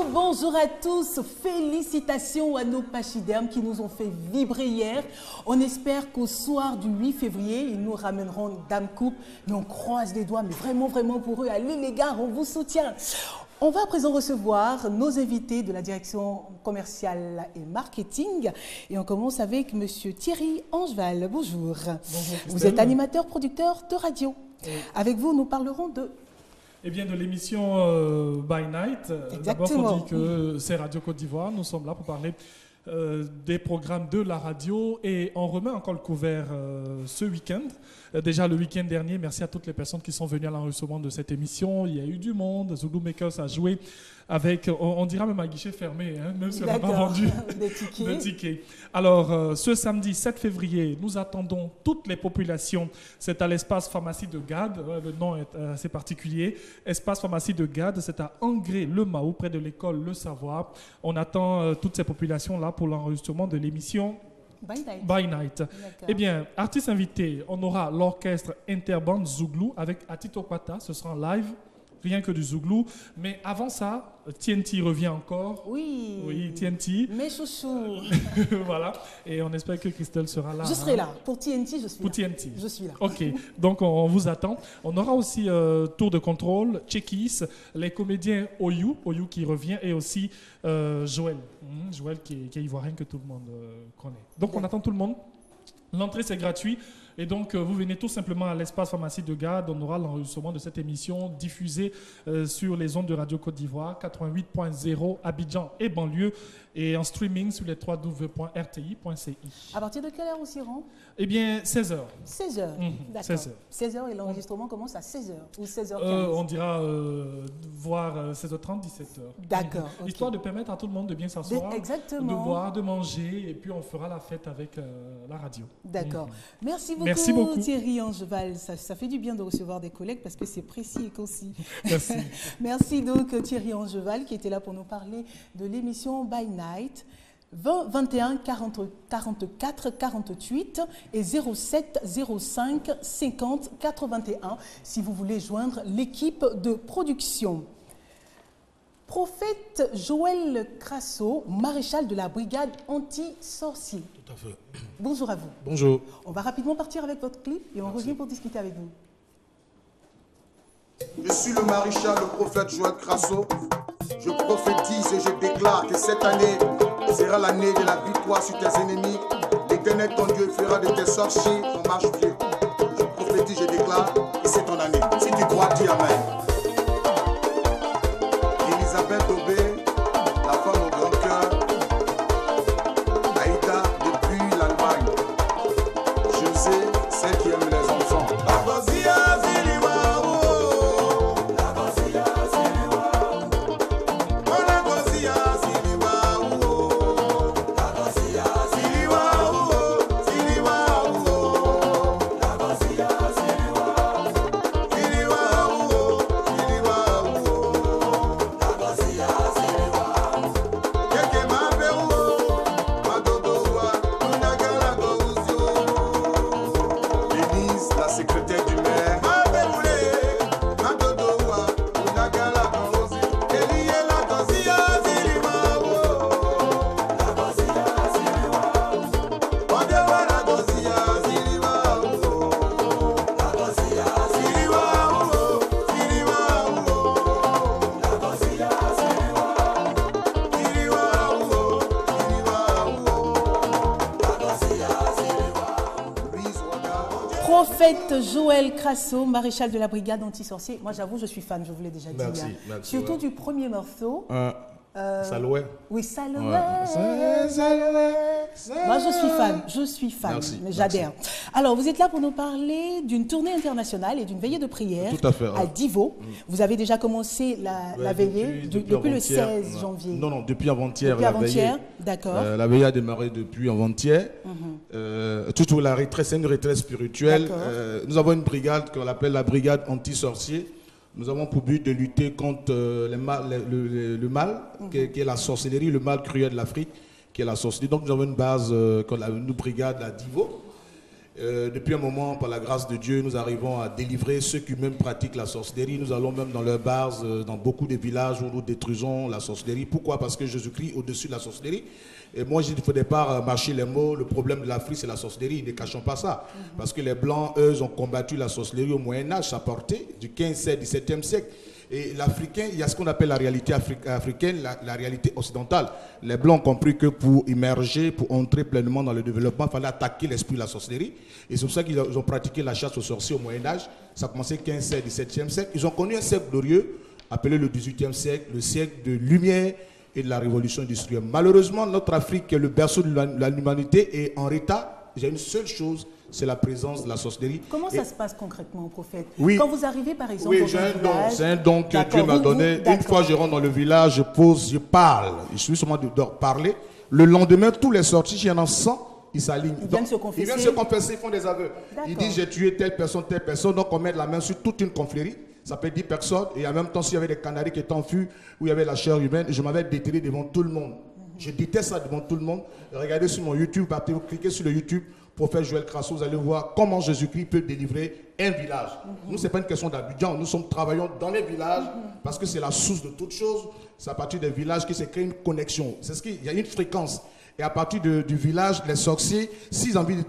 Rebonjour à tous, félicitations à nos pachydermes qui nous ont fait vibrer hier. On espère qu'au soir du 8 février, ils nous ramèneront Dame Coupe, mais on croise les doigts, mais vraiment pour eux. Allez les gars, on vous soutient. On va à présent recevoir nos invités de la direction commerciale et marketing. Et on commence avec Monsieur Thierry Angeval. Bonjour. Bonjour. Vous êtes animateur, producteur de radio. Oui. Avec vous, nous parlerons de... Eh bien, de l'émission By Night. D'abord, il faut dire que c'est Radio Côte d'Ivoire. Nous sommes là pour parler des programmes de la radio et on remet encore le couvert ce week-end. Déjà le week-end dernier, merci à toutes les personnes qui sont venues à l'enregistrement de cette émission. Il y a eu du monde. Zulu Makers a joué avec, on dira même à guichet fermé, hein, même si on n'a pas vendu de tickets. Alors, ce samedi 7 février, nous attendons toutes les populations. C'est à l'espace pharmacie de Gade. Le nom est assez particulier. Espace pharmacie de Gade, c'est à Angré-le-Mahou, près de l'école Le Savoir. On attend toutes ces populations-là pour l'enregistrement de l'émission By Night. Eh bien, artistes invités, on aura l'orchestre Interband Zouglou avec Atito Kwata, ce sera en live, rien que du Zouglou. Mais avant ça, TNT revient encore. Oui, TNT. Mes chouchous. Voilà, et on espère que Christelle sera là. Je serai là. Pour TNT, je suis là. Pour TNT. Je suis là. Ok, donc on vous attend. On aura aussi Tour de contrôle, Chekis, les comédiens Oyu qui revient, et aussi Joël. Joël qui est ivoirien que tout le monde connaît. Donc on attend tout le monde. L'entrée c'est gratuit. Et donc, vous venez tout simplement à l'espace pharmacie de Gade. On aura l'enregistrement de cette émission diffusée sur les ondes de Radio Côte d'Ivoire, 88.0 Abidjan et banlieue, et en streaming sur les www.rti.ci. À partir de quelle heure on s'y rend? Eh bien, 16h. 16h, d'accord. 16h. 16h et l'enregistrement commence à 16h ou 16h15 on dira voir 16h30, 17h. D'accord. Okay. Histoire de permettre à tout le monde de bien s'asseoir, de boire, de manger, et puis on fera la fête avec la radio. D'accord. Merci beaucoup, Thierry Angeval. Ça fait du bien de recevoir des collègues parce que c'est précis et concis. Merci. Merci donc Thierry Angeval qui était là pour nous parler de l'émission By Night. 21 44 48 et 07 05 50 81 si vous voulez joindre l'équipe de production. Prophète Joël Crasso, maréchal de la brigade anti-sorcier. Tout à fait. Bonjour à vous. Bonjour. On va rapidement partir avec votre clip et on revient pour discuter avec vous. Je suis le maréchal, le prophète Joël Crasso. Je prophétise et je déclare que cette année sera l'année de la victoire sur tes ennemis. L'Éternel, ton Dieu, fera de tes sorciers ton marche-pied. Je prophétise, je déclare que c'est ton année. Si tu crois, dis Amen. Elisabeth Aubé, la femme au grand cœur. Aïda depuis l'Allemagne. José, celle qui aime les enfants. Prophète Joël Crasso, maréchal de la brigade anti-sorcier. Moi, j'avoue, je suis fan, je vous l'ai déjà dit. Merci, hein. merci. Surtout du premier morceau. Saloué. Oui, Saloué. Saloué. Moi, je suis fan, merci, j'adhère. Alors, vous êtes là pour nous parler d'une tournée internationale et d'une veillée de prière à Divo. Vous avez déjà commencé la veillée depuis le 16 janvier. Non, depuis avant-hier. Depuis avant-hier, d'accord. La veillée a démarré depuis avant-hier. Toute la retraite, c'est une retraite spirituelle. Nous avons une brigade qu'on appelle la brigade anti-sorcier. Nous avons pour but de lutter contre le mal, qui est la sorcellerie, le mal cruel de l'Afrique, qui est la sorcellerie. Donc nous avons une base, une brigade à Divo. Depuis un moment, par la grâce de Dieu, nous arrivons à délivrer ceux qui même pratiquent la sorcellerie. Nous allons même dans leurs bars, dans beaucoup de villages où nous détruisons la sorcellerie. Pourquoi? Parce que Jésus-Christ au-dessus de la sorcellerie. Et moi, je dis qu'il ne faut pas marcher les mots. Le problème de l'Afrique, c'est la sorcellerie. Ne cachons pas ça. Parce que les Blancs, eux, ont combattu la sorcellerie au Moyen-Âge. Ça portait du 15e, 17e siècle. Et l'Africain, il y a ce qu'on appelle la réalité africaine, la réalité occidentale. Les Blancs ont compris que pour immerger, pour entrer pleinement dans le développement, il fallait attaquer l'esprit de la sorcellerie. Et c'est pour ça qu'ils ont pratiqué la chasse aux sorciers au Moyen-Âge. Ça a commencé 15e, 17e siècle. Ils ont connu un siècle glorieux, appelé le 18e siècle, le siècle de lumière et de la révolution industrielle. Malheureusement, notre Afrique, qui est le berceau de l'humanité, est en retard. Il y a une seule chose, c'est la présence de la sorcellerie. Comment ça se passe concrètement, prophète? Oui. Quand vous arrivez, par exemple, oui, j'ai un don. C'est un don que Dieu m'a donné. Une fois, je rentre dans le village, je pose, je parle. Je suis seulement de parler. Le lendemain, tous les sorties, il y en a 100, ils s'alignent. Ils viennent se confesser. Ils viennent se confesser, ils font des aveux. Ils disent, j'ai tué telle personne. Donc, on met la main sur toute une confrérie. Ça fait 10 personnes. Et en même temps, s'il y avait des canaris qui étaient en fût, où il y avait la chair humaine, je m'avais déterré devant tout le monde. Je déteste ça devant tout le monde. Regardez sur mon YouTube, vous cliquez sur le YouTube, Prophète Joël Crasso, vous allez voir comment Jésus-Christ peut délivrer un village. Nous, ce n'est pas une question d'Abidjan. Nous travaillons dans les villages parce que c'est la source de toute chose. C'est à partir des villages que se crée une connexion. C'est ce qu'il y a une fréquence. Et à partir du village, les sorciers, s'ils ont envie de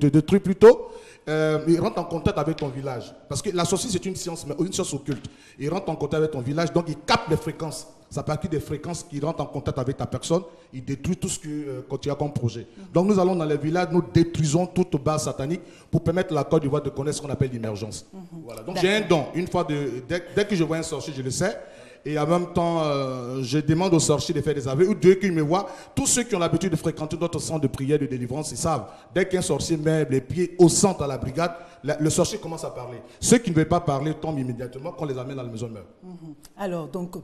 détruire plutôt, ils rentrent en contact avec ton village. Parce que la sorcellerie, c'est une science occulte. Ils rentrent en contact avec ton village, donc ils captent les fréquences. C'est à partir des fréquences qu'ils rentrent en contact avec ta personne, ils détruisent tout ce que tu as comme projet. Donc nous allons dans les villages, nous détruisons toute base satanique pour permettre à la Côte d'Ivoire de connaître ce qu'on appelle l'immergence. Voilà. Donc j'ai un don. Une fois, dès que je vois un sorcier, je le sais. Et en même temps, je demande aux sorciers de faire des aveux. Ou dès qu'ils me voient, tous ceux qui ont l'habitude de fréquenter notre centre de prière, de délivrance, ils savent. Dès qu'un sorcier met les pieds au centre à la brigade, le sorcier commence à parler. Ceux qui ne veulent pas parler tombent immédiatement quand on les amène dans la maison meurt. Alors, donc,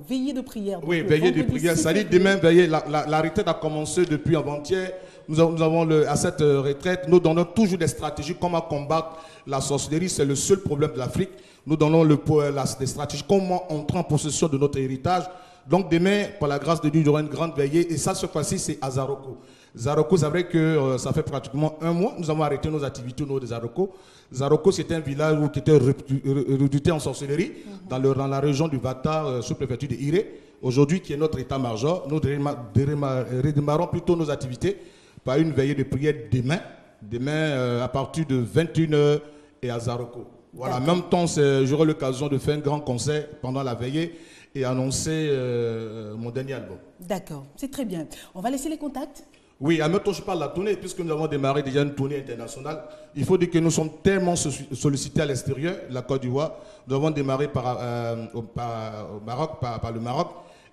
veillée de prière. Oui, veillée de prière. Ça dit demain, veillée. La retraite a commencé depuis avant-hier. Nous avons à cette retraite, nous donnons toujours des stratégies comment combattre la sorcellerie. C'est le seul problème de l'Afrique. Nous donnons des stratégies, comment entrer en possession de notre héritage. Donc demain, par la grâce de Dieu, il y aura une grande veillée. Et ça, cette fois-ci, c'est à Zaroko. Zaroko, c'est vrai que ça fait pratiquement un mois. Nous avons arrêté nos activités au nord de Zaroko. Zaroko, c'était un village qui était redouté en sorcellerie, dans la région du Vata, sous-préfecture de Iré. Aujourd'hui, qui est notre état-major, nous redémarrons plutôt nos activités par une veillée de prière demain. Demain, à partir de 21h et à Zaroko. Voilà, en même temps, j'aurai l'occasion de faire un grand concert pendant la veillée et annoncer mon dernier album. D'accord, c'est très bien. On va laisser les contacts. Oui, en même temps, je parle de la tournée, puisque nous avons démarré déjà une tournée internationale. Il faut dire que nous sommes tellement sollicités à l'extérieur, la Côte d'Ivoire. Nous avons démarré par le Maroc.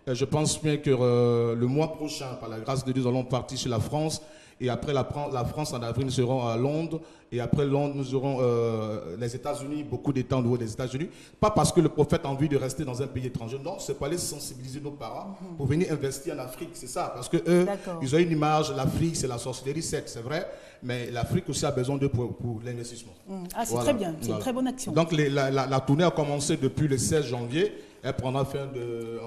Je pense bien que le mois prochain, par la grâce de Dieu, nous allons partir sur la France. Et après la France, en avril, nous serons à Londres. Et après Londres, nous aurons les États-Unis, beaucoup d'États au niveau des États-Unis. Pas parce que le prophète a envie de rester dans un pays étranger. Non, c'est pour aller sensibiliser nos parents pour venir investir en Afrique. C'est ça. Parce qu'eux, ils ont une image. L'Afrique, c'est la sorcellerie, c'est vrai. Mais l'Afrique aussi a besoin d'eux pour l'investissement. Ah, c'est très bien. C'est une très bonne action. Donc, la tournée a commencé depuis le 16 janvier. Elle prendra fin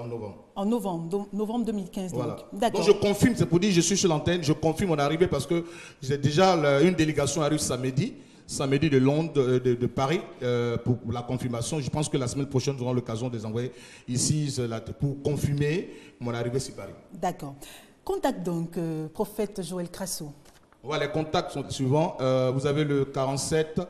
en novembre. En novembre 2015. Voilà. D'accord. Donc je confirme, c'est pour dire je suis sur l'antenne, je confirme mon arrivée parce que j'ai déjà une délégation arrive samedi de Londres, de Paris, pour la confirmation. Je pense que la semaine prochaine, nous aurons l'occasion de les envoyer ici pour confirmer mon arrivée sur Paris. D'accord. Contact donc, prophète Joël Crasso. Voilà, les contacts sont suivants. Vous avez le 47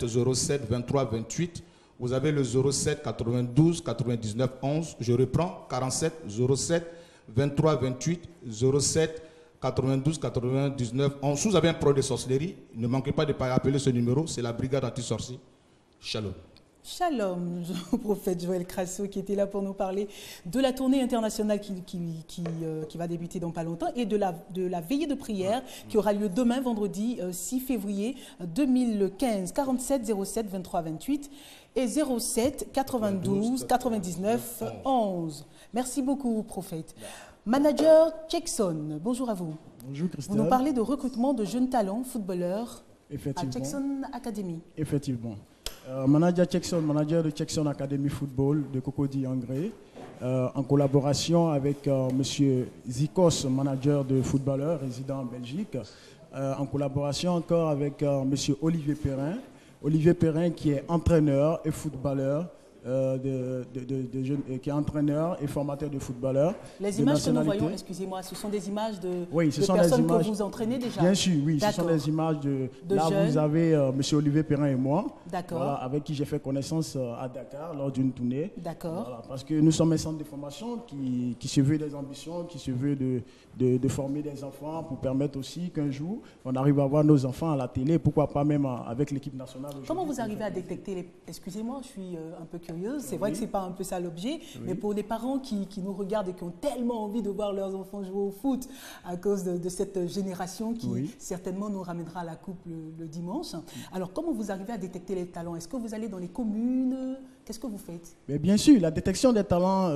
07 23 28. Vous avez le 07 92 99 11. Je reprends 47 07 23 28 07 92 99 11. Si vous avez un problème de sorcellerie, ne manquez pas de appeler ce numéro. C'est la brigade anti-sorcier. Shalom. Shalom, prophète Joël Crasso qui était là pour nous parler de la tournée internationale qui va débuter dans pas longtemps et de la veillée de prière qui aura lieu demain, vendredi 6 février 2015, 47 07 23 28 et 07 92 99 11. Merci beaucoup, prophète. Manager Jackson, bonjour à vous. Bonjour Christelle. Vous nous parlez de recrutement de jeunes talents footballeurs à Jackson Academy. Effectivement. Manager de Jackson Academy Football de Cocody Angré. en collaboration avec M. Zikos, manager de footballeur résident en Belgique, en collaboration encore avec M. Olivier Perrin. Olivier Perrin qui est entraîneur et footballeur, qui est entraîneur et formateur de footballeurs. Les images que nous voyons, excusez-moi, ce sont des images de sont personnes des images, que vous entraînez déjà? Bien sûr, oui, ce sont des images de là, jeunes. Vous avez M. Olivier Perrin et moi, voilà, avec qui j'ai fait connaissance à Dakar lors d'une tournée. D'accord. Voilà, parce que nous sommes un centre de formation qui se veut des ambitions, qui se veut de former des enfants pour permettre aussi qu'un jour, on arrive à voir nos enfants à la télé, pourquoi pas même avec l'équipe nationale. Comment vous arrivez à détecter les... Excusez-moi, je suis un peu curieuse. C'est vrai que ce n'est pas un peu ça l'objet, mais pour les parents qui nous regardent et qui ont tellement envie de voir leurs enfants jouer au foot à cause de cette génération qui certainement nous ramènera à la coupe le dimanche. Alors, comment vous arrivez à détecter les talents? Est-ce que vous allez dans les communes? Qu'est-ce que vous faites? Mais bien sûr, la détection des talents,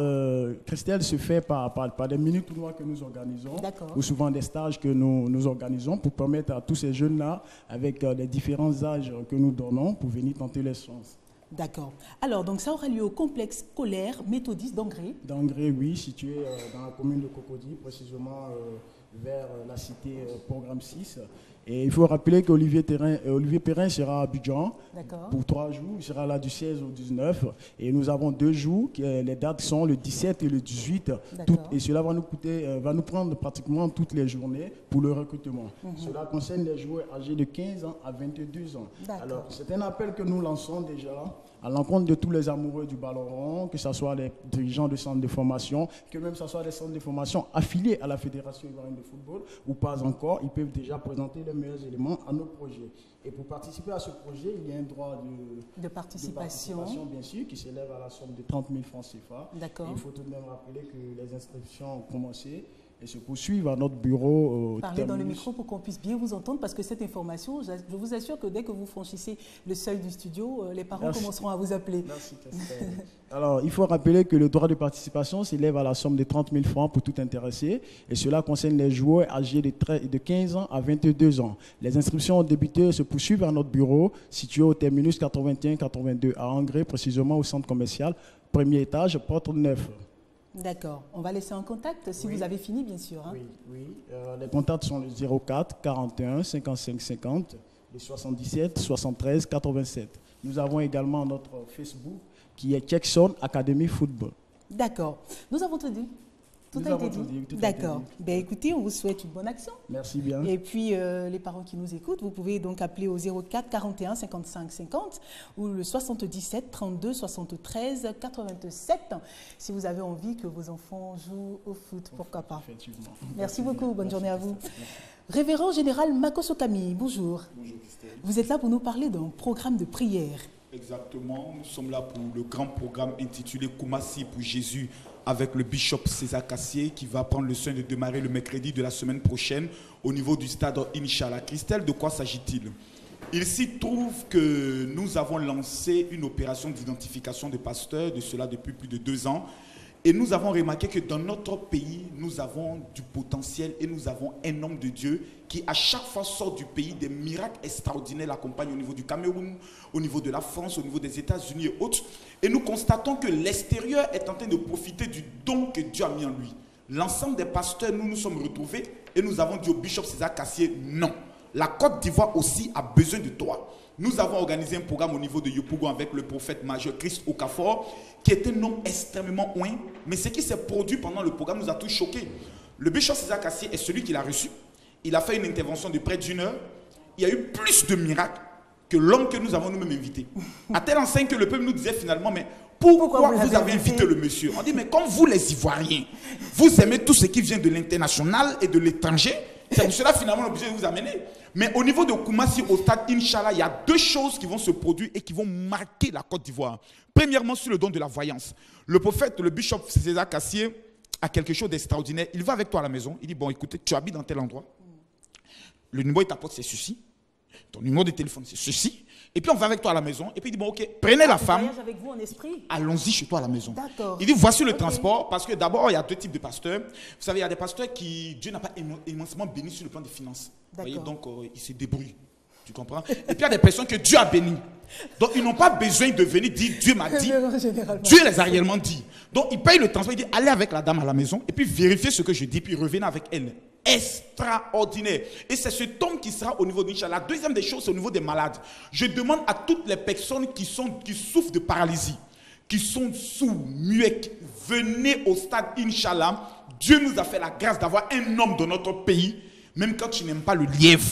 Christelle, se fait par des mini-tournois que nous organisons, ou souvent des stages que nous organisons pour permettre à tous ces jeunes-là, avec les différents âges que nous donnons, pour venir tenter les chances. D'accord. Alors, donc ça aura lieu au complexe scolaire méthodiste d'Angré. D'Angré, oui, situé dans la commune de Cocody, précisément vers la cité Programme 6. Et il faut rappeler qu'Olivier Perrin sera à Abidjan pour 3 jours. Il sera là du 16 au 19. Et nous avons 2 jours. Les dates sont le 17 et le 18. Et cela va nous prendre pratiquement toutes les journées pour le recrutement. Cela concerne les joueurs âgés de 15 ans à 22 ans. Alors, c'est un appel que nous lançons déjà à l'encontre de tous les amoureux du ballon rond, que ce soit les dirigeants de centres de formation, que même ce soit des centres de formation affiliés à la Fédération ivoirienne de football, ou pas encore, ils peuvent déjà présenter les meilleurs éléments à nos projets. Et pour participer à ce projet, il y a un droit de participation, bien sûr, qui s'élève à la somme de 30 000 francs CFA. Il faut tout de même rappeler que les inscriptions ont commencé et se poursuivent à notre bureau. Parlez dans le micro pour qu'on puisse bien vous entendre, parce que cette information, je vous assure que dès que vous franchissez le seuil du studio, les parents commenceront à vous appeler. Merci, Alors, il faut rappeler que le droit de participation s'élève à la somme de 30 000 francs pour tout intéressé, et cela concerne les joueurs âgés de 15 ans à 22 ans. Les inscriptions ont débuté et se poursuivent à notre bureau, situé au terminus 81-82 à Angré, précisément au centre commercial, premier étage, porte 9. D'accord. On va laisser un contact si vous avez fini, bien sûr. Hein. Oui. Les contacts sont le 04 41 55 50, le 77 73 87. Nous avons également notre Facebook qui est Jackson Academy Football. D'accord. Nous avons tout dit. Tout a été dit. D'accord. Ben, écoutez, on vous souhaite une bonne action. Merci bien. Et puis, les parents qui nous écoutent, vous pouvez donc appeler au 04 41 55 50 ou le 77 32 73 87 si vous avez envie que vos enfants jouent au foot. Pourquoi pas. Effectivement. Merci beaucoup. Bonne journée à vous. Révérend général Makoso Camille, bonjour. Bonjour Christelle. Vous êtes là pour nous parler d'un programme de prière. Exactement. Nous sommes là pour le grand programme intitulé Koumassi pour Jésus, avec le bishop César Cassier qui va prendre le soin de démarrer le mercredi de la semaine prochaine au niveau du stade Inch'Allah. Christelle, de quoi s'agit-il? Il s'y trouve que nous avons lancé une opération d'identification de pasteurs, de cela depuis plus de 2 ans. Et nous avons remarqué que dans notre pays, nous avons du potentiel et nous avons un homme de Dieu qui à chaque fois sort du pays, des miracles extraordinaires l'accompagnent au niveau du Cameroun, au niveau de la France, au niveau des États-Unis et autres. Et nous constatons que l'extérieur est en train de profiter du don que Dieu a mis en lui. L'ensemble des pasteurs, nous nous sommes retrouvés et nous avons dit au bishop César Cassier, non, la Côte d'Ivoire aussi a besoin de toi. Nous avons organisé un programme au niveau de Yopougon avec le prophète majeur Christ Okafor, qui est un homme extrêmement ouin. Mais ce qui s'est produit pendant le programme nous a tous choqués. Le bishop César Cassier est celui qui l'a reçu. Il a fait une intervention de près d'1 heure. Il y a eu plus de miracles que l'homme que nous avons nous-mêmes invité. À tel enseigne que le peuple nous disait finalement, mais pourquoi vous avez invité le monsieur? On dit, mais comme vous les Ivoiriens, vous aimez tout ce qui vient de l'international et de l'étranger, c'est pour cela finalement l'objet de vous amener. Mais au niveau de Koumassi, au stade Inch'Allah, il y a 2 choses qui vont se produire et qui vont marquer la Côte d'Ivoire. Premièrement, sur le don de la voyance. Le prophète, le bishop César Cassier, a quelque chose d'extraordinaire. Il va avec toi à la maison. Il dit, bon, écoutez, tu habites dans tel endroit. Le numéro de ta porte, c'est ceci. Ton numéro de téléphone, c'est ceci. Et puis on va avec toi à la maison. Et puis il dit, bon, ok, prenez la femme. Avec vous en esprit. Allons-y chez toi à la maison. D'accord. Il dit, voici le transport. Parce que d'abord, il y a 2 types de pasteurs. Vous savez, il y a des pasteurs qui, Dieu n'a pas immensément béni sur le plan des finances. Vous voyez, donc ils se débrouillent. Tu comprends? Et puis il y a des personnes que Dieu a bénies. Donc ils n'ont pas besoin de venir dire Dieu m'a dit. Dieu les a réellement dit. Donc ils payent le transport, ils disent allez avec la dame à la maison et puis vérifiez ce que je dis, puis revenez avec elle. Extraordinaire. Et c'est ce homme qui sera au niveau d'Inch'Allah. La deuxième des choses, c'est au niveau des malades. Je demande à toutes les personnes qui souffrent de paralysie, qui sont sourds, muets, venez au stade Inch'Allah. Dieu nous a fait la grâce d'avoir un homme dans notre pays, même quand tu n'aimes pas le lièvre.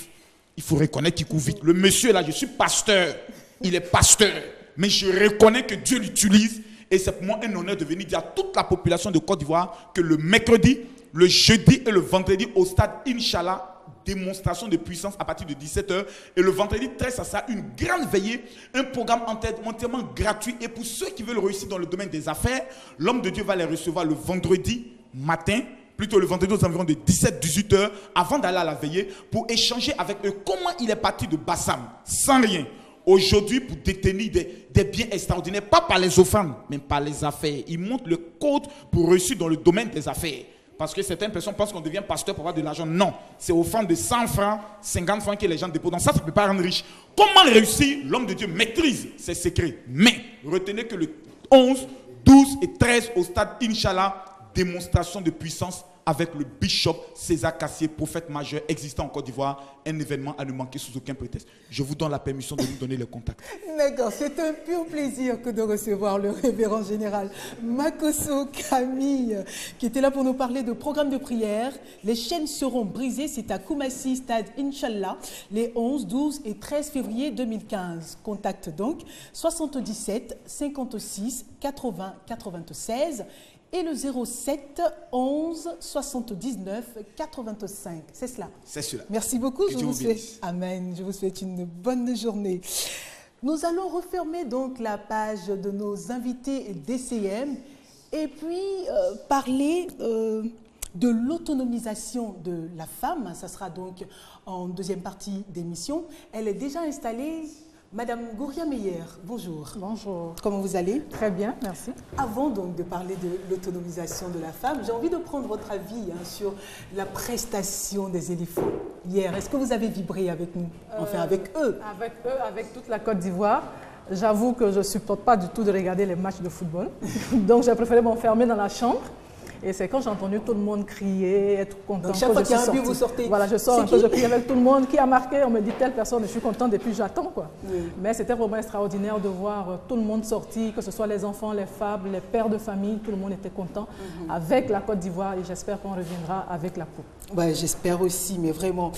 Il faut reconnaître qu'il court vite. Le monsieur là, je suis pasteur. Il est pasteur. Mais je reconnais que Dieu l'utilise. Et c'est pour moi un honneur de venir dire à toute la population de Côte d'Ivoire que le mercredi, le jeudi et le vendredi au stade Inch'Allah, démonstration de puissance à partir de 17h. Et le vendredi 13, ça sera une grande veillée, un programme entièrement gratuit. Et pour ceux qui veulent réussir dans le domaine des affaires, l'homme de Dieu va les recevoir le vendredi matin, plutôt le vendredi aux environs de 17-18 heures, avant d'aller à la veillée, pour échanger avec eux comment il est parti de Bassam, sans rien. Aujourd'hui, pour détenir des biens extraordinaires, pas par les offrandes, mais par les affaires. Il montre le code pour réussir dans le domaine des affaires. Parce que certaines personnes pensent qu'on devient pasteur pour avoir de l'argent. Non, c'est aux offrandes de 100 francs, 50 francs que les gens déposent. Donc ça ne peut pas rendre riche. Comment réussir? L'homme de Dieu maîtrise ses secrets. Mais retenez que le 11, 12 et 13 au stade Inch'Allah, démonstration de puissance avec le bishop César Cassier, prophète majeur existant en Côte d'Ivoire, un événement à ne manquer sous aucun prétexte. Je vous donne la permission de nous donner le contact. D'accord, c'est un pur plaisir que de recevoir le révérend général Makosso Camille, qui était là pour nous parler de programme de prière. Les chaînes seront brisées, c'est à Koumassi, stade Inch'Allah, les 11, 12 et 13 février 2015. Contact donc 77 56 80 96 et le 07 11 79 85. C'est cela. C'est cela. Merci beaucoup. Je vous souhaite, amen. Je vous souhaite une bonne journée. Nous allons refermer donc la page de nos invités DCM et puis parler de l'autonomisation de la femme. Ça sera donc en deuxième partie d'émission. Elle est déjà installée. Madame Gouria Meyer, bonjour. Bonjour. Comment vous allez? Très bien, merci. Avant donc de parler de l'autonomisation de la femme, j'ai envie de prendre votre avis sur la prestation des éléphants hier. Est-ce que vous avez vibré avec nous, enfin avec eux? Avec eux, avec toute la Côte d'Ivoire. J'avoue que je ne supporte pas du tout de regarder les matchs de football. Donc j'ai préféré m'enfermer dans la chambre. Et c'est quand j'ai entendu tout le monde crier, être content. Donc chaque fois qu'il y a un but, vous sortez. Voilà, je sors un peu, je crie avec tout le monde. Qui a marqué? On me dit telle personne, je suis contente et puis j'attends, quoi. Oui. Mais c'était vraiment extraordinaire de voir tout le monde sortir, que ce soit les enfants, les femmes, les pères de famille, tout le monde était content avec la Côte d'Ivoire et j'espère qu'on reviendra avec la coupe. Ouais, j'espère aussi, mais vraiment.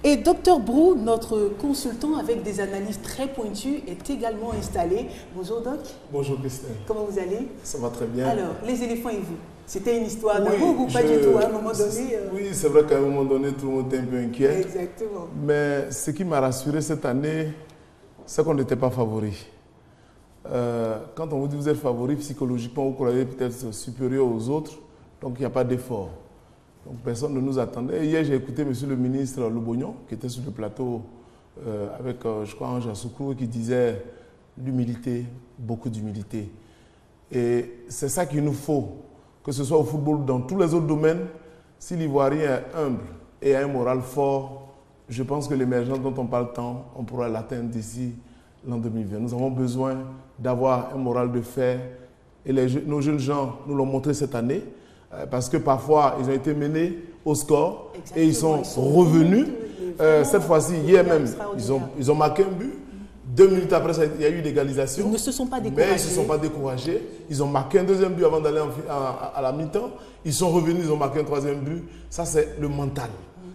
Et Dr Brou, notre consultant avec des analyses très pointues, est également installé. Bonjour Doc. Bonjour Christine. Comment vous allez? Ça va très bien. Alors, les éléphants et vous? C'était une histoire d'amour ou pas du tout à un moment donné Oui, c'est vrai qu'à un moment donné, tout le monde était un peu inquiet. Exactement. Mais ce qui m'a rassuré cette année, c'est qu'on n'était pas favori. Quand on vous dit que vous êtes favori, psychologiquement, vous croyez peut-être supérieur aux autres, donc il n'y a pas d'effort. Donc personne ne nous attendait. Hier, j'ai écouté M. le ministre Lobognon, qui était sur le plateau avec, je crois, Ange Assoukou, qui disait l'humilité, beaucoup d'humilité. Et c'est ça qu'il nous faut, que ce soit au football ou dans tous les autres domaines. Si l'Ivoirien est humble et a un moral fort, je pense que l'émergence dont on parle tant, on pourra l'atteindre d'ici l'an 2020. Nous avons besoin d'avoir un moral de fer. Et nos jeunes gens nous l'ont montré cette année, parce que parfois, ils ont été menés au score. Exactement. Et ils sont revenus. Cette fois-ci, hier même, ils ont marqué un but. 2 minutes après, il y a eu l'égalisation. Ils ne se sont pas découragés. Mais ils ne se sont pas découragés. Ils ont marqué un deuxième but avant d'aller à la mi-temps. Ils sont revenus, ils ont marqué un troisième but. Ça, c'est le mental.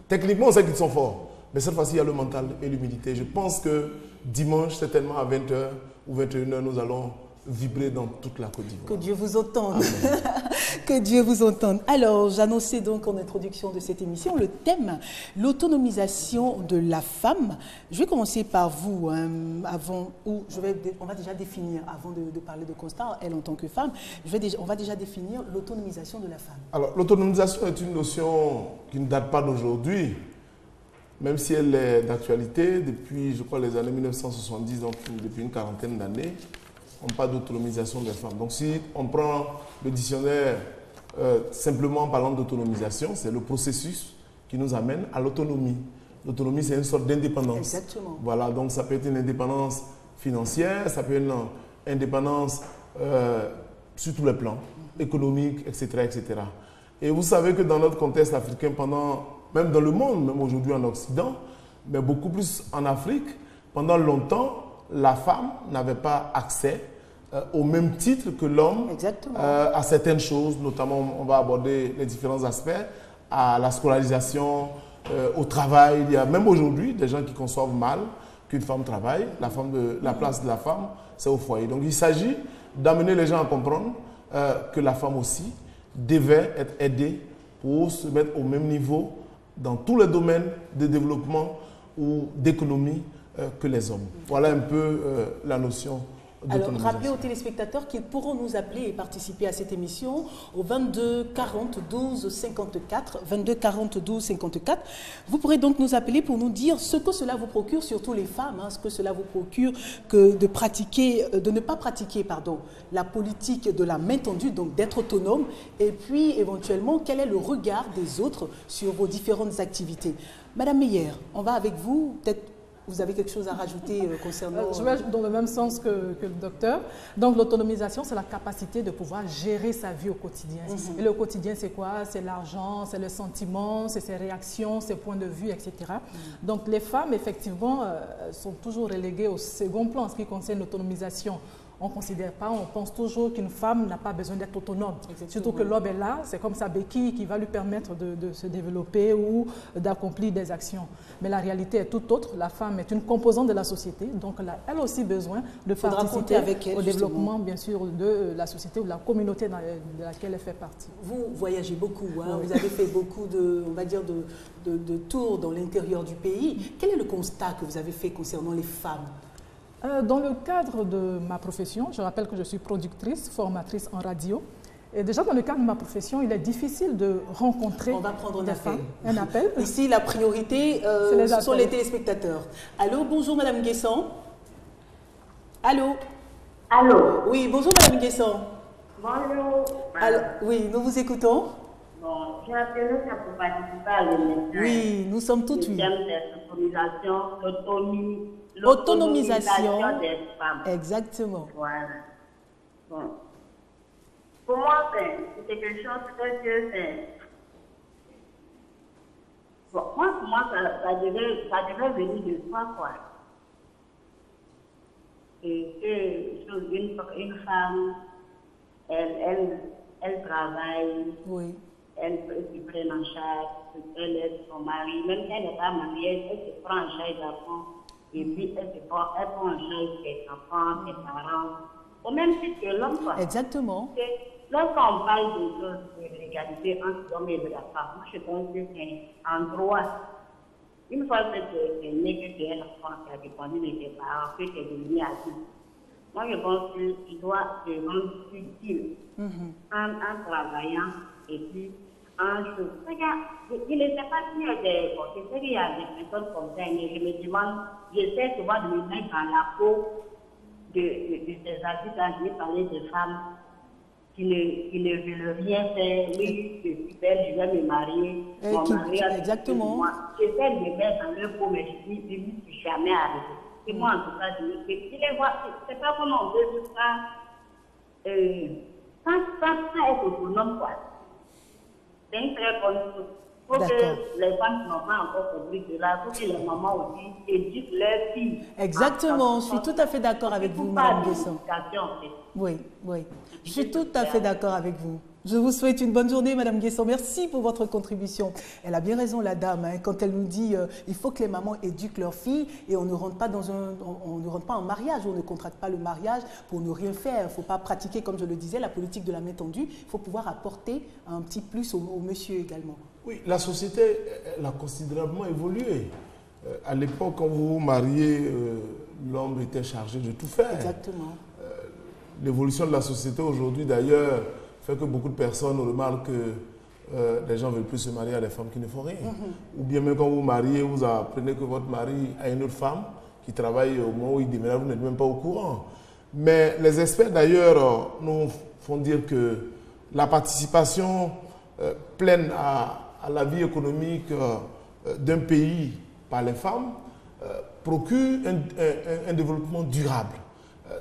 Techniquement, on sait qu'ils sont forts. Mais cette fois-ci, il y a le mental et l'humilité. Je pense que dimanche, certainement à 20h ou 21h, nous allons vibrer dans toute la Côte d'Ivoire. Que Dieu vous entende. Que Dieu vous entende. Alors, j'annonçais donc en introduction de cette émission le thème, l'autonomisation de la femme. Je vais commencer par vous, avant, ou on va déjà définir, avant de parler de Constant, elle en tant que femme, on va déjà définir l'autonomisation de la femme. Alors, l'autonomisation est une notion qui ne date pas d'aujourd'hui, même si elle est d'actualité depuis, je crois, les années 1970, donc depuis une quarantaine d'années. On parle d'autonomisation des femmes. Donc si on prend le dictionnaire simplement en parlant d'autonomisation, c'est le processus qui nous amène à l'autonomie. L'autonomie, c'est une sorte d'indépendance. Exactement. Voilà, donc ça peut être une indépendance financière, ça peut être une indépendance sur tous les plans, économiques, etc., etc. Et vous savez que dans notre contexte africain, même dans le monde, même aujourd'hui en Occident, mais beaucoup plus en Afrique, pendant longtemps, la femme n'avait pas accès au même titre que l'homme à certaines choses, notamment on va aborder les différents aspects, à la scolarisation, au travail. Il y a même aujourd'hui des gens qui conçoivent mal qu'une femme travaille. La place de la femme, c'est au foyer. Donc il s'agit d'amener les gens à comprendre que la femme aussi devait être aidée pour se mettre au même niveau dans tous les domaines de développement ou d'économie que les hommes. Voilà un peu la notion d'autonomisation. Alors, rappelez aux téléspectateurs qu'ils pourront nous appeler et participer à cette émission au 22 40 12 54. 22 40 12 54. Vous pourrez donc nous appeler pour nous dire ce que cela vous procure, surtout les femmes, ce que cela vous procure que de ne pas pratiquer la politique de la main tendue, donc d'être autonome, et puis éventuellement quel est le regard des autres sur vos différentes activités. Madame Meyer, on va avec vous, peut-être. Vous avez quelque chose à rajouter concernant... Je vais dans le même sens que le docteur. Donc l'autonomisation, c'est la capacité de pouvoir gérer sa vie au quotidien. Et le quotidien, c'est quoi? C'est l'argent, c'est le sentiment, c'est ses réactions, ses points de vue, etc. Donc les femmes, effectivement, sont toujours reléguées au second plan en ce qui concerne l'autonomisation. On ne considère pas, on pense toujours qu'une femme n'a pas besoin d'être autonome. Surtout que l'homme est là, c'est comme sa béquille qui va lui permettre de se développer ou d'accomplir des actions. Mais la réalité est tout autre. La femme est une composante de la société, donc elle a elle aussi besoin de participer au développement, bien sûr, de la société ou de la communauté de laquelle elle fait partie. Vous voyagez beaucoup, vous avez fait beaucoup de, on va dire, de tours dans l'intérieur du pays. Quel est le constat que vous avez fait concernant les femmes ? Dans le cadre de ma profession, je rappelle que je suis productrice, formatrice en radio. Et déjà, dans le cadre de ma profession, il est difficile de rencontrer des femmes. Un appel. Ici, la priorité, ce sont les téléspectateurs. Allô, bonjour Madame Guesson. Allô. Allô. Oui, bonjour Madame Guesson. Bonjour. Oui, nous vous écoutons. Bon, j'ai appelé ça pour participer à l'émission. Oui, nous sommes toutes oui. L'autonomisation des femmes. Exactement. Voilà. Bon. Pour moi, c'est quelque chose que c'est... Bon, pour moi, ça devrait venir de soi, quoi. Et que une femme, elle travaille. Oui. Elle se prend en charge, elle aide son mari, même si elle n'est pas mariée, elle se prend en charge d'enfants, et puis elle prend en charge ses enfants, ses parents, au même titre que l'homme. Exactement. Lorsqu'on parle de l'égalité entre l'homme et la femme, moi je pense que c'est un droit. Une fois que tu es né, que tu es l'enfant qui a dépendu de tes parents, que tu es devenu adulte, moi je pense que tu dois te rendre utile en travaillant et puis un jour. Regarde, je ne sais pas s'il y a des... Bon, je sais qu'il y a des personnes comme ça, mais je me demande, j'essaie souvent de me mettre dans la peau de ces adultes à qui parler de femmes qui ne veulent rien faire. Oui, je suis belle, je vais me marier. Mon mari a exactement. J'essaie de me mettre dans leur peau, mais je ne suis jamais arrivée. Et moi, en tout cas, je les vois, c'est pas comme on veut tout ça. Sans être autonome, quoi. C'est une très bonne chose. Il faut que les femmes qui n'ont pas encore compris cela, il faut que les mamans aussi éduquent leurs filles. Exactement, je suis tout à fait d'accord avec vous, Mme Guesson. Oui, oui. Je suis tout à fait d'accord avec vous. Je vous souhaite une bonne journée, Madame Guesson. Merci pour votre contribution. Elle a bien raison, la dame, quand elle nous dit il faut que les mamans éduquent leurs filles et on ne rentre pas en mariage, on ne contracte pas le mariage pour ne rien faire. Il ne faut pas pratiquer, comme je le disais, la politique de la main tendue. Il faut pouvoir apporter un petit plus au monsieur également. Oui, la société elle a considérablement évolué. À l'époque, quand vous vous mariez, l'homme était chargé de tout faire. Exactement. L'évolution de la société aujourd'hui, d'ailleurs, fait que beaucoup de personnes remarquent que les gens ne veulent plus se marier à des femmes qui ne font rien. Ou bien même quand vous vous mariez, vous apprenez que votre mari a une autre femme qui travaille au moment où il déménage, vous n'êtes même pas au courant. Mais les experts, d'ailleurs, nous font dire que la participation pleine à la vie économique d'un pays par les femmes procure un développement durable.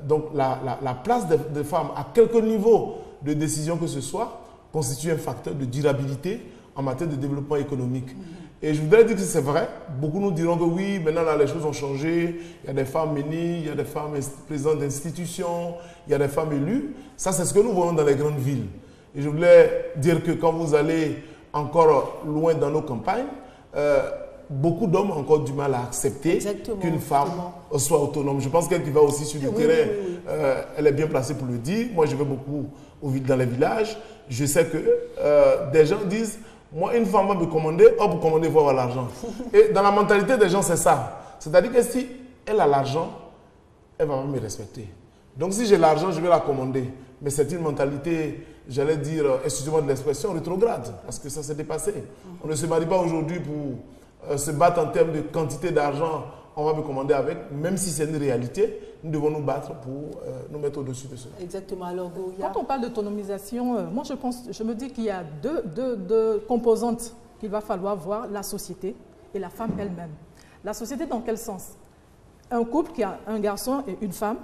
Donc la place des femmes à quelque niveau de décision que ce soit constitue un facteur de durabilité en matière de développement économique. Et je voudrais dire que c'est vrai. Beaucoup nous diront que oui, maintenant là, les choses ont changé. Il y a des femmes ministres, il y a des femmes présidentes d'institutions, il y a des femmes élues. Ça, c'est ce que nous voyons dans les grandes villes. Et je voulais dire que quand vous allez encore loin dans nos campagnes, beaucoup d'hommes ont encore du mal à accepter qu'une femme soit autonome. Je pense qu'elle qui va aussi sur le terrain, elle est bien placée pour le dire. Moi, je vais beaucoup dans les villages. Je sais que des gens disent, moi, une femme va me commander, pour commander, il faut avoir l'argent. Et dans la mentalité des gens, c'est ça. C'est-à-dire que si elle a l'argent, elle va me respecter. Donc, si j'ai l'argent, je vais la commander. Mais c'est une mentalité, j'allais dire, excusez-moi de l'expression, rétrograde. Parce que ça s'est dépassé. On ne se marie pas aujourd'hui pour se battre en termes de quantité d'argent. On va me commander avec, même si c'est une réalité, nous devons nous battre pour nous mettre au-dessus de cela. Exactement. Alors, quand on parle d'autonomisation, moi je me dis qu'il y a deux composantes qu'il va falloir voir, la société et la femme elle-même. La société dans quel sens? Un couple qui a un garçon et une femme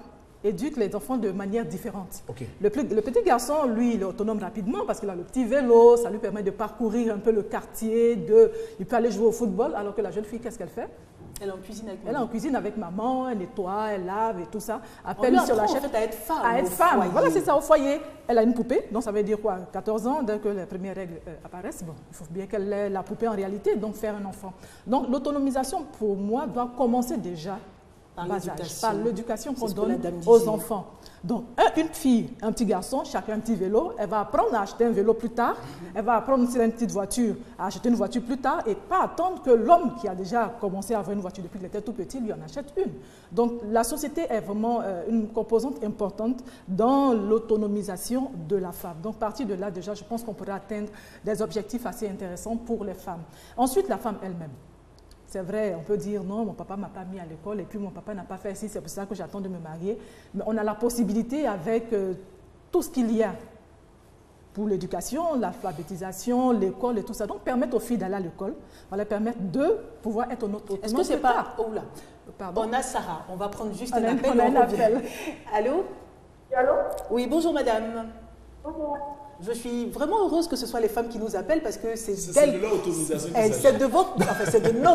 éduque les enfants de manière différente. Le petit garçon, lui, il est autonome rapidement parce qu'il a le petit vélo, ça lui permet de parcourir un peu le quartier, il peut aller jouer au football, alors que la jeune fille, qu'est-ce qu'elle fait? Elle est en cuisine avec maman. Elle est en cuisine avec maman, elle nettoie, elle lave et tout ça. Appelle sur la chef à être femme. À être femme. Voilà, c'est ça, au foyer. Elle a une poupée, donc ça veut dire quoi? 14 ans, dès que les premières règles apparaissent, bon, il faut bien qu'elle ait la poupée en réalité, donc faire un enfant. Donc l'autonomisation, pour moi, doit commencer déjà par l'éducation qu'on donne aux enfants. Donc, une fille, un petit garçon, chacun un petit vélo, elle va apprendre à acheter un vélo plus tard, elle va apprendre si elle a une petite voiture, à acheter une voiture plus tard et pas attendre que l'homme qui a déjà commencé à avoir une voiture depuis qu'il était tout petit, lui en achète une. Donc, la société est vraiment une composante importante dans l'autonomisation de la femme. Donc, à partir de là, déjà, je pense qu'on pourrait atteindre des objectifs assez intéressants pour les femmes. Ensuite, la femme elle-même. C'est vrai, on peut dire non, mon papa ne m'a pas mis à l'école et puis mon papa n'a pas fait ci, c'est pour ça que j'attends de me marier. Mais on a la possibilité avec tout ce qu'il y a pour l'éducation, l'alphabétisation, l'école et tout ça. Donc permettre aux filles d'aller à l'école, va leur permettre de pouvoir être autonome. Est-ce que c'est pas... Oh là, pardon. On a Sarah, on va prendre juste un appel. On a un appel. Allô? Allô? Oui, bonjour madame. Bonjour. Je suis vraiment heureuse que ce soit les femmes qui nous appellent parce que c'est de l'autonomisation. C'est de votre... Enfin, c'est de notre